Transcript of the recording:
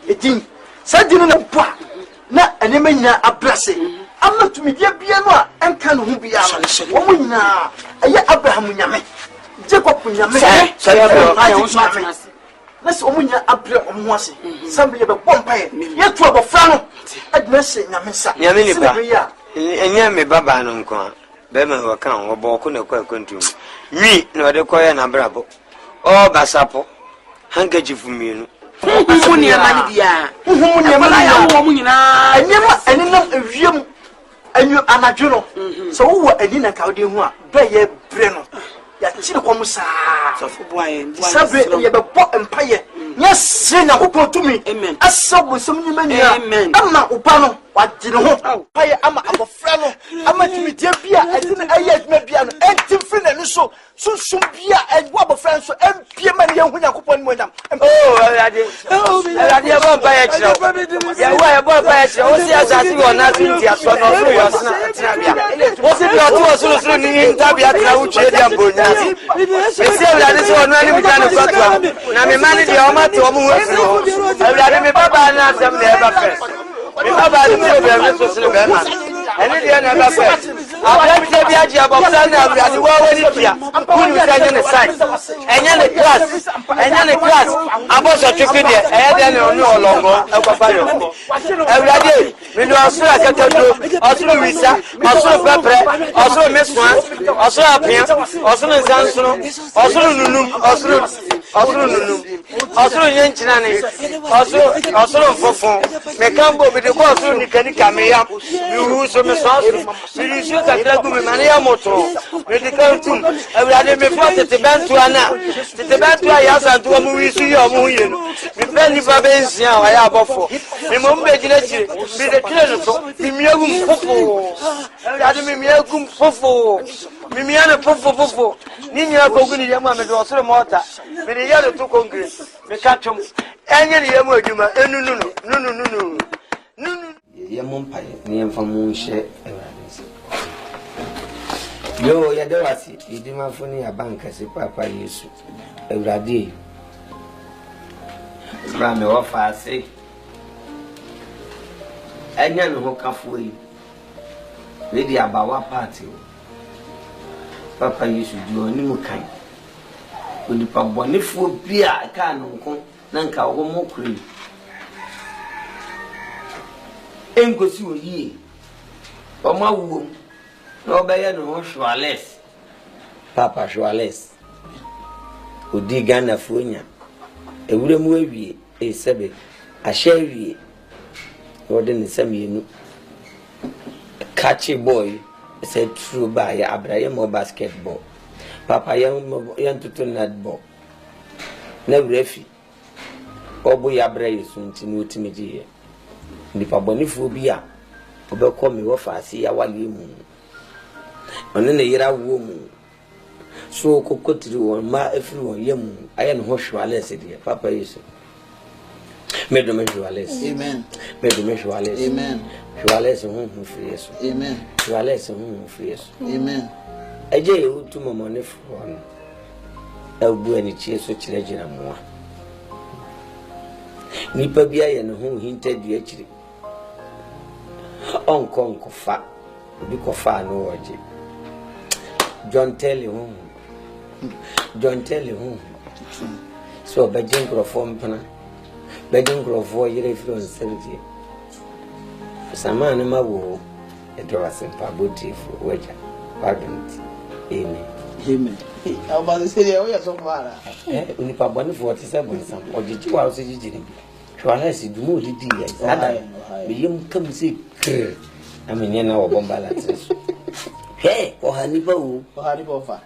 edin sadino na bua na enema nyina abrase ama tumidia bia no a enka no hu bia no omo nyina aye Abraham nyame Jacob nyame Nasi omo nyina abre omo ase sambe ye be pompae ye to abofra no adina se nyame sa nyame ni ba enya me baba no nko be ma waka wo bo ko na kwa kwantum wi na de koye na brabo o basapo handkerchief mienu Muni amani dia. Muni amani ya wo munyina. Anyama aninam ewiem anyu anadwo no. So wo anina ka odi hu a do ye bre no. Ya chire ko musa. So fo boaye. Sabre ye be bo empaye. Nya se na ko tumi. Asabu som nyima nia. Ama upa no wagire ho. Paye ama abofra no. Ama tumi dia bia adina aye aduma bia no. Entim fri na ni so. Susum bia edwa abofra so empie ma ne hu Yakobon mo nyam. Oh, Alade abo ba ya kire. Ya wa ya bo ba ya kire. O si asasi wo na tinti aso no so yo sna tina bia. O si bi o to so so ni nta bia tra wo tue dia mbonya. Esi Alade so no ani bia no kwatwa. Na me mani dia o ma to mo hu afiro. Alade me baba na asem na e ba fe. Me baba ni mo be me so sele be ma. Eni dia na ba fe. Abia bi aji abofra na Alade wo wani bia. Kunu sanya ne size. Enya ne class. Aboso twiki de de ne onu olongo akwapa yo. Alade me no asura kakadro, asura wisa, asura pepre, asura meswa, asura apia, asura nsansuro, asura nunum, asura nunum. Asura nyenchina ne. Asura fofo. Me kambo be de ko asura nikanika me ya. Yu so me so asura. Me yu kakra gu me mane ya moto. Me de kantum. Alade me fo tete bantu ana. Tete bantu ya santu mu wisu yo mu ye no. Me pe ni ba be nsia wa ya abofo. Me mo mbe gina chire. Me de tire no so. Me miagum fofo. Alade me miagum fofo. Me miana fofo. Ni nyira ko gu ni ya ma me do asura mota. Me de ya to kongre. Me katom. Enye ni ya mu adwuma. Nunu. Ye mompaye ni emfamu hye yo ya de wasi idima funi ya banka si papa Yesu Ewrade bra me wo fa ase enya no kafo yi we di abawa party papa Yesu di oni mu kan odi pa bonefo bia ka no nko na nka wo mo kuri engosi oyi o ma wo no be ya no Shwales papa Shwales odi Ghana fuonya ewure mu awie esebe ahye awie wode ne samienu catchy boy said true by Abraham basketball papa yan tutu netball na refi obo ya bra Yesu ntini otimiji nipa bonifu bia obekọ me wo faase ya wale mu one ne yira wo mu so kokotiri won ma afiri won yam aye no ho Shwales de papa Yesu medo me Shwales Amen medo me Shwales Amen Shwales ho firi Yesu Amen Shwales ho firi Yesu Amen eje utu momone fo no ebu ani chie so kire gina moa nipa bia ye no ho hinta dua kire onko fa bi ko fa no oje John Telly so bejen grofo mpana bejen grofo yire firo nsebiti samana mawo edowa sempa botifo weja pardon amen About say there we are so far unipa boni 47 sam ojiji wa so jijiri Shwales du mo didi ya ada be yem kam se kr amenye na wo bomba la treso he o hanipa fa